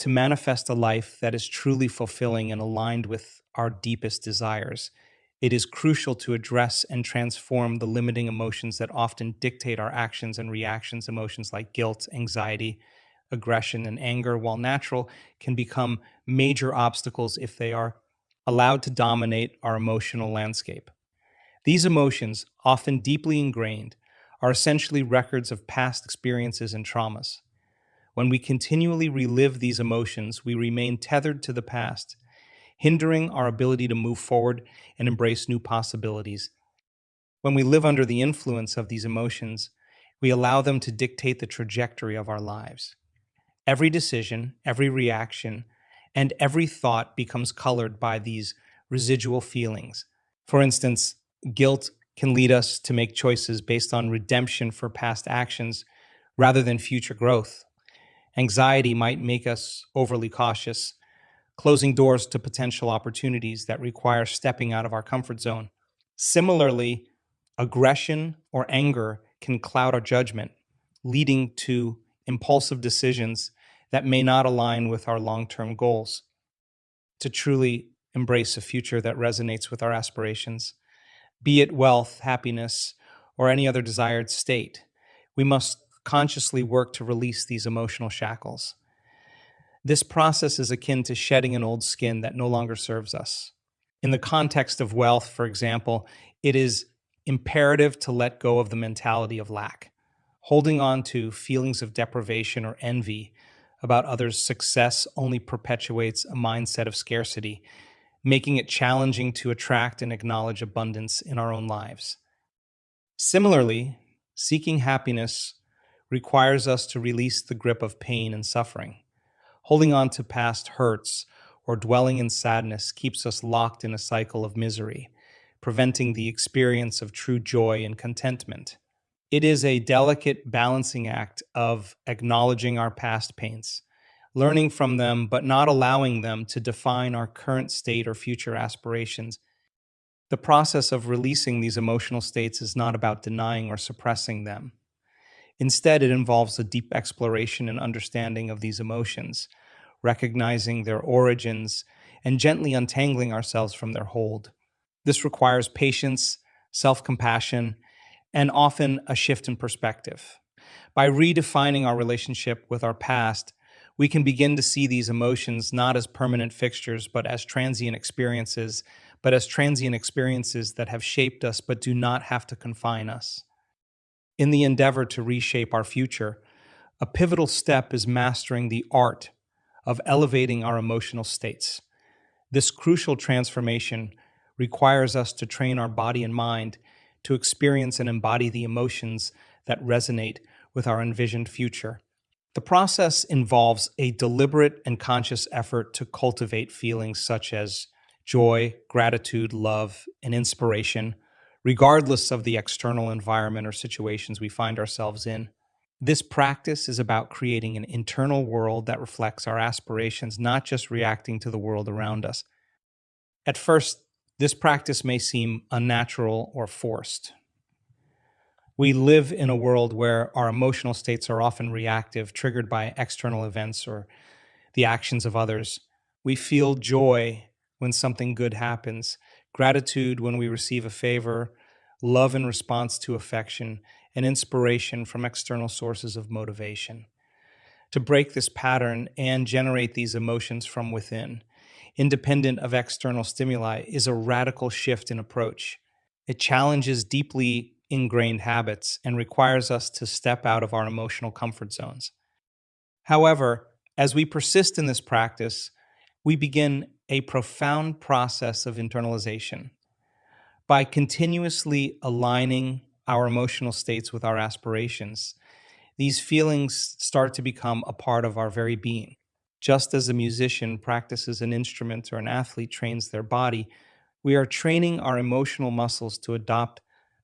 To manifest a life that is truly fulfilling and aligned with our deepest desires, it is crucial to address and transform the limiting emotions that often dictate our actions and reactions. Emotions like guilt, anxiety, aggression, and anger, while natural, can become major obstacles if they are allowed to dominate our emotional landscape. These emotions, often deeply ingrained, are essentially records of past experiences and traumas. When we continually relive these emotions, we remain tethered to the past, hindering our ability to move forward and embrace new possibilities. When we live under the influence of these emotions, we allow them to dictate the trajectory of our lives. Every decision, every reaction, and every thought becomes colored by these residual feelings. For instance, guilt can lead us to make choices based on redemption for past actions rather than future growth. Anxiety might make us overly cautious, closing doors to potential opportunities that require stepping out of our comfort zone. Similarly, aggression or anger can cloud our judgment, leading to impulsive decisions that may not align with our long term goals. To truly embrace a future that resonates with our aspirations, be it wealth, happiness, or any other desired state, we must consciously work to release these emotional shackles. This process is akin to shedding an old skin that no longer serves us. In the context of wealth, for example, it is imperative to let go of the mentality of lack. Holding on to feelings of deprivation or envy about others' success only perpetuates a mindset of scarcity, making it challenging to attract and acknowledge abundance in our own lives. Similarly, seeking happiness requires us to release the grip of pain and suffering. Holding on to past hurts or dwelling in sadness keeps us locked in a cycle of misery, preventing the experience of true joy and contentment. It is a delicate balancing act of acknowledging our past pains, learning from them, but not allowing them to define our current state or future aspirations. The process of releasing these emotional states is not about denying or suppressing them. Instead, it involves a deep exploration and understanding of these emotions, recognizing their origins, and gently untangling ourselves from their hold. This requires patience, self compassion, and often a shift in perspective. By redefining our relationship with our past, we can begin to see these emotions not as permanent fixtures, but as transient experiences that have shaped us but do not have to confine us. In the endeavor to reshape our future, a pivotal step is mastering the art of elevating our emotional states. This crucial transformation requires us to train our body and mind to experience and embody the emotions that resonate with our envisioned future. The process involves a deliberate and conscious effort to cultivate feelings such as joy, gratitude, love, and inspiration, regardless of the external environment or situations we find ourselves in. This practice is about creating an internal world that reflects our aspirations, not just reacting to the world around us. At first, this practice may seem unnatural or forced. We live in a world where our emotional states are often reactive, triggered by external events or the actions of others. We feel joy when something good happens, gratitude when we receive a favor, love in response to affection, and inspiration from external sources of motivation. To break this pattern and generate these emotions from within, independent of external stimuli, is a radical shift in approach. It challenges deeply ingrained habits and requires us to step out of our emotional comfort zones. However, as we persist in this practice, we begin a profound process of internalization. By continuously aligning our emotional states with our aspirations, these feelings start to become a part of our very being. Just as a musician practices an instrument or an athlete trains their body, we are training our emotional muscles to adopt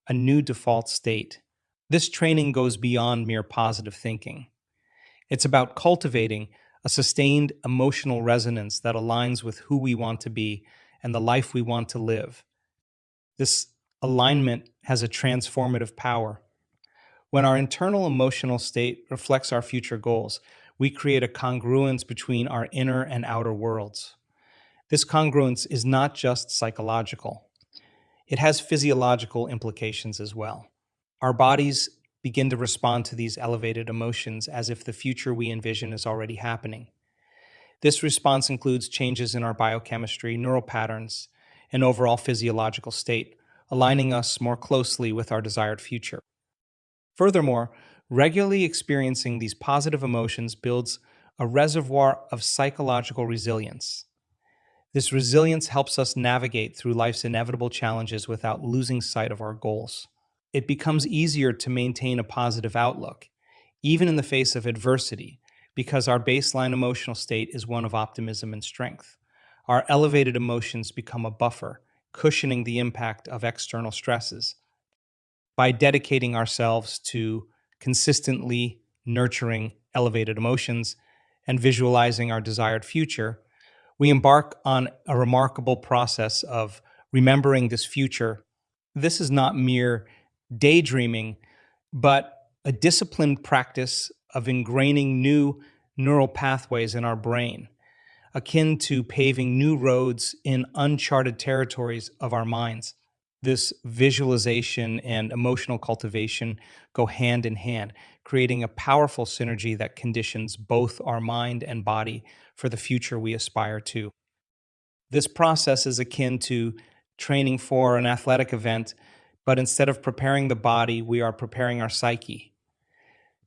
a new default state. This training goes beyond mere positive thinking. It's about cultivating a sustained emotional resonance that aligns with who we want to be and the life we want to live. This alignment has a transformative power. When our internal emotional state reflects our future goals, we create a congruence between our inner and outer worlds. This congruence is not just psychological, it has physiological implications as well. Our bodies begin to respond to these elevated emotions as if the future we envision is already happening. This response includes changes in our biochemistry, neural patterns, and overall physiological state, aligning us more closely with our desired future. Furthermore, regularly experiencing these positive emotions builds a reservoir of psychological resilience. This resilience helps us navigate through life's inevitable challenges without losing sight of our goals. It becomes easier to maintain a positive outlook, even in the face of adversity, because our baseline emotional state is one of optimism and strength. Our elevated emotions become a buffer, cushioning the impact of external stresses. By dedicating ourselves to consistently nurturing elevated emotions and visualizing our desired future, we embark on a remarkable process of remembering this future. This is not mere daydreaming, but a disciplined practice of ingraining new neural pathways in our brain, akin to paving new roads in uncharted territories of our minds. This visualization and emotional cultivation go hand in hand, creating a powerful synergy that conditions both our mind and body for the future we aspire to. This process is akin to training for an athletic event, but instead of preparing the body, we are preparing our psyche.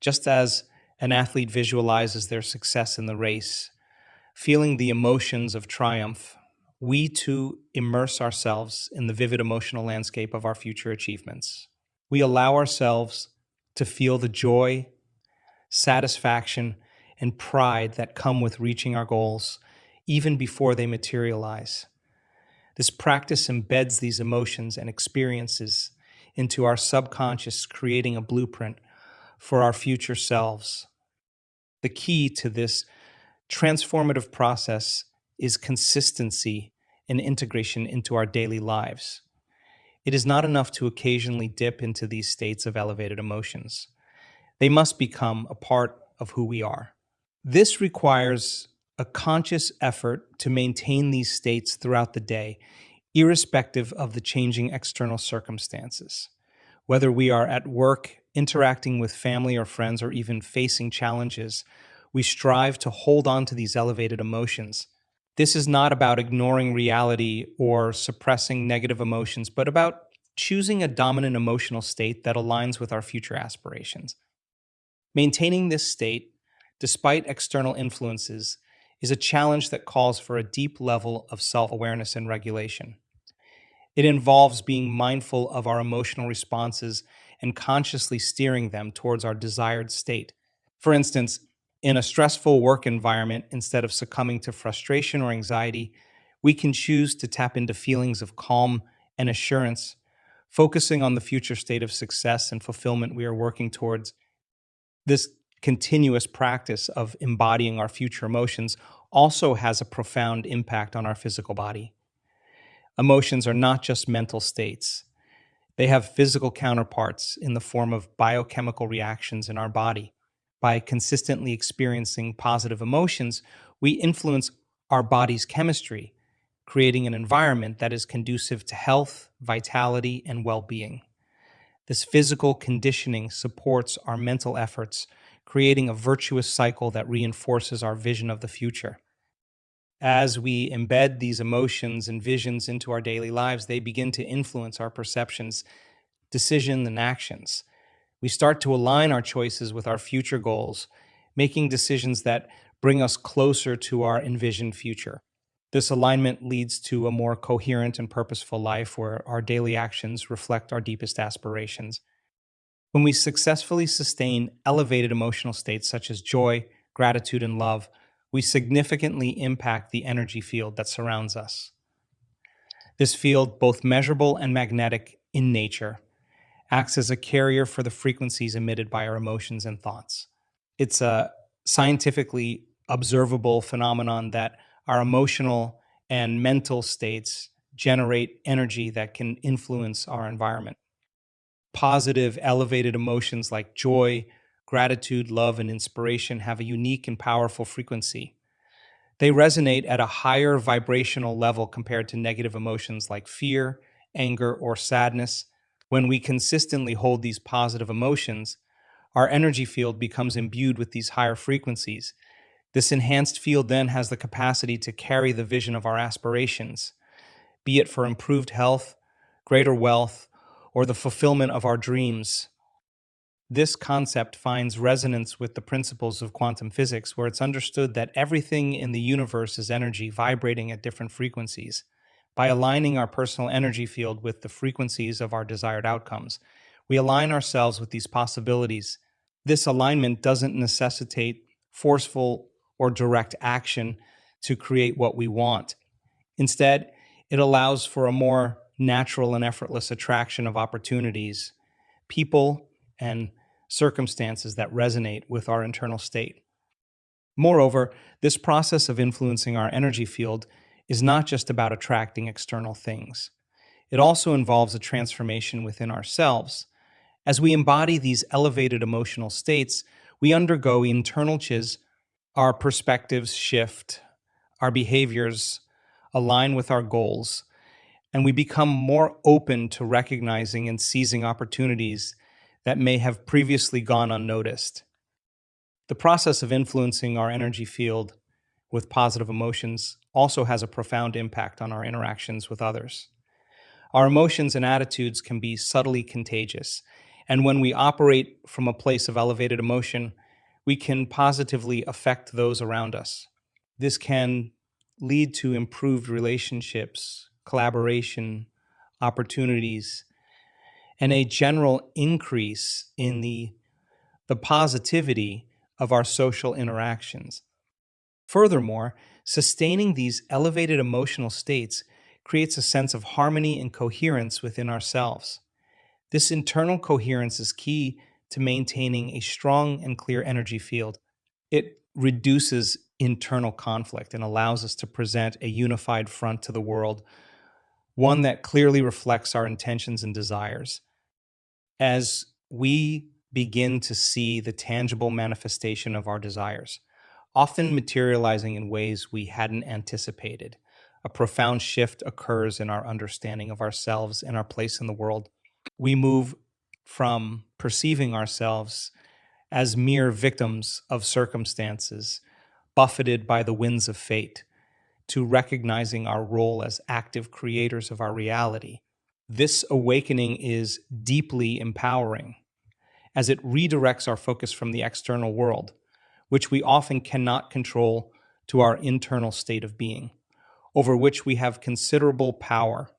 Just as an athlete visualizes their success in the race, feeling the emotions of triumph, we too immerse ourselves in the vivid emotional landscape of our future achievements. We allow ourselves to feel the joy, satisfaction, and pride that come with reaching our goals, even before they materialize. This practice embeds these emotions and experiences into our subconscious, creating a blueprint for our future selves. The key to this transformative process is consistency and integration into our daily lives. It is not enough to occasionally dip into these states of elevated emotions. They must become a part of who we are. This requires a conscious effort to maintain these states throughout the day, irrespective of the changing external circumstances. Whether we are at work, interacting with family or friends, or even facing challenges, we strive to hold on to these elevated emotions. This is not about ignoring reality or suppressing negative emotions, but about choosing a dominant emotional state that aligns with our future aspirations. Maintaining this state, despite external influences, is a challenge that calls for a deep level of self awareness and regulation. It involves being mindful of our emotional responses and consciously steering them towards our desired state. For instance, in a stressful work environment, instead of succumbing to frustration or anxiety, we can choose to tap into feelings of calm and assurance, focusing on the future state of success and fulfillment we are working towards. This continuous practice of embodying our future emotions also has a profound impact on our physical body. Emotions are not just mental states. They have physical counterparts in the form of biochemical reactions in our body. By consistently experiencing positive emotions, we influence our body's chemistry, creating an environment that is conducive to health, vitality, and well being. This physical conditioning supports our mental efforts, creating a virtuous cycle that reinforces our vision of the future. As we embed these emotions and visions into our daily lives, they begin to influence our perceptions, decisions, and actions. We start to align our choices with our future goals, making decisions that bring us closer to our envisioned future. This alignment leads to a more coherent and purposeful life where our daily actions reflect our deepest aspirations. When we successfully sustain elevated emotional states such as joy, gratitude, and love, we significantly impact the energy field that surrounds us. This field, both measurable and magnetic in nature, acts as a carrier for the frequencies emitted by our emotions and thoughts. It's a scientifically observable phenomenon that our emotional and mental states generate energy that can influence our environment. Positive, elevated emotions like joy, gratitude, love, and inspiration have a unique and powerful frequency. They resonate at a higher vibrational level compared to negative emotions like fear, anger, or sadness. When we consistently hold these positive emotions, our energy field becomes imbued with these higher frequencies. This enhanced field then has the capacity to carry the vision of our aspirations, be it for improved health, greater wealth, or the fulfillment of our dreams. This concept finds resonance with the principles of quantum physics, where it's understood that everything in the universe is energy vibrating at different frequencies. By aligning our personal energy field with the frequencies of our desired outcomes, we align ourselves with these possibilities. This alignment doesn't necessitate forceful or direct action to create what we want. Instead, it allows for a more natural and effortless attraction of opportunities, people, and circumstances that resonate with our internal state. Moreover, this process of influencing our energy field is not just about attracting external things. It also involves a transformation within ourselves. As we embody these elevated emotional states, we undergo internal changes, our perspectives shift, our behaviors align with our goals, and we become more open to recognizing and seizing opportunities that may have previously gone unnoticed. The process of influencing our energy field with positive emotions also has a profound impact on our interactions with others. Our emotions and attitudes can be subtly contagious, and when we operate from a place of elevated emotion, we can positively affect those around us. This can lead to improved relationships, collaboration, opportunities, and a general increase in the positivity of our social interactions. Furthermore, sustaining these elevated emotional states creates a sense of harmony and coherence within ourselves. This internal coherence is key to maintaining a strong and clear energy field. It reduces internal conflict and allows us to present a unified front to the world, one that clearly reflects our intentions and desires. As we begin to see the tangible manifestation of our desires, often materializing in ways we hadn't anticipated, a profound shift occurs in our understanding of ourselves and our place in the world. We move from perceiving ourselves as mere victims of circumstances, buffeted by the winds of fate, to recognizing our role as active creators of our reality. This awakening is deeply empowering as it redirects our focus from the external world, which we often cannot control, to our internal state of being, over which we have considerable power.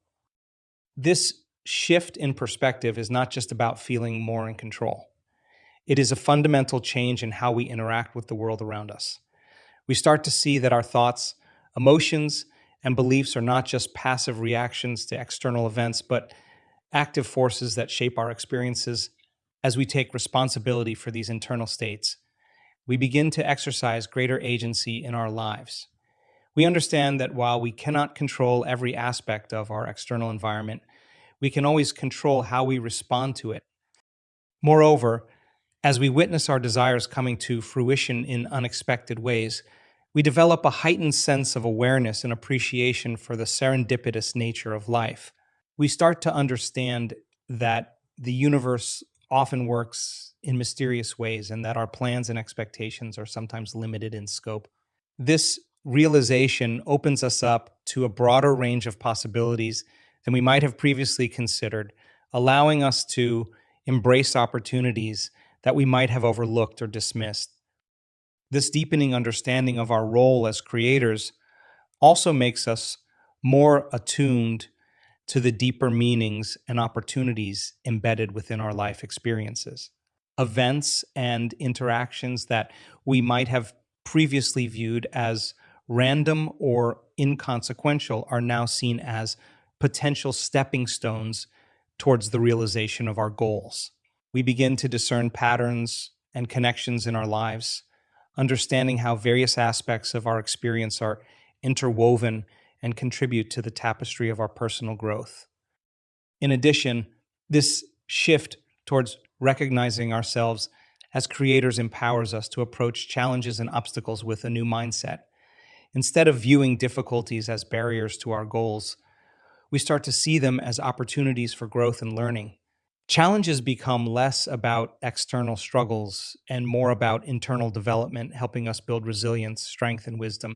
This shift in perspective is not just about feeling more in control. It is a fundamental change in how we interact with the world around us. We start to see that our thoughts, emotions, and beliefs are not just passive reactions to external events, but active forces that shape our experiences. As we take responsibility for these internal states, we begin to exercise greater agency in our lives. We understand that while we cannot control every aspect of our external environment, we can always control how we respond to it. Moreover, as we witness our desires coming to fruition in unexpected ways, we develop a heightened sense of awareness and appreciation for the serendipitous nature of life. We start to understand that the universe often works in mysterious ways and that our plans and expectations are sometimes limited in scope. This realization opens us up to a broader range of possibilities than we might have previously considered, allowing us to embrace opportunities that we might have overlooked or dismissed. This deepening understanding of our role as creators also makes us more attuned to the deeper meanings and opportunities embedded within our life experiences. Events and interactions that we might have previously viewed as random or inconsequential are now seen as potential stepping stones towards the realization of our goals. We begin to discern patterns and connections in our lives, understanding how various aspects of our experience are interwoven and contribute to the tapestry of our personal growth. In addition, this shift towards recognizing ourselves as creators empowers us to approach challenges and obstacles with a new mindset. Instead of viewing difficulties as barriers to our goals, we start to see them as opportunities for growth and learning. Challenges become less about external struggles and more about internal development, helping us build resilience, strength, and wisdom.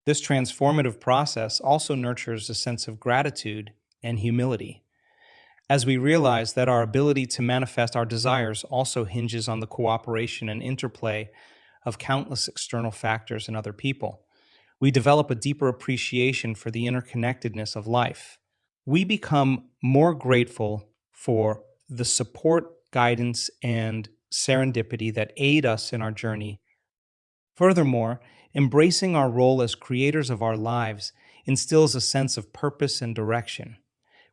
This transformative process also nurtures a sense of gratitude and humility, as we realize that our ability to manifest our desires also hinges on the cooperation and interplay of countless external factors and other people. We develop a deeper appreciation for the interconnectedness of life. We become more grateful for the support, guidance, and serendipity that aid us in our journey. Furthermore, embracing our role as creators of our lives instills a sense of purpose and direction.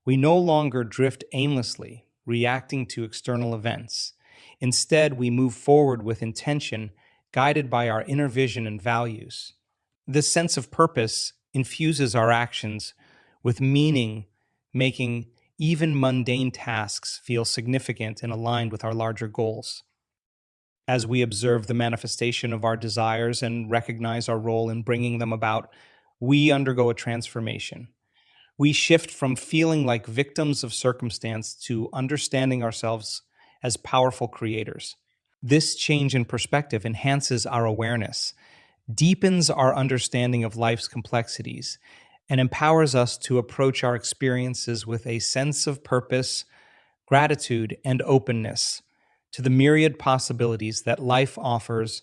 We no longer drift aimlessly, reacting to external events. Instead, we move forward with intention, guided by our inner vision and values. This sense of purpose infuses our actions with meaning, making even mundane tasks feel significant and aligned with our larger goals. As we observe the manifestation of our desires and recognize our role in bringing them about, we undergo a transformation. We shift from feeling like victims of circumstance to understanding ourselves as powerful creators. This change in perspective enhances our awareness, deepens our understanding of life's complexities, and empowers us to approach our experiences with a sense of purpose, gratitude, and openness to the myriad possibilities that life offers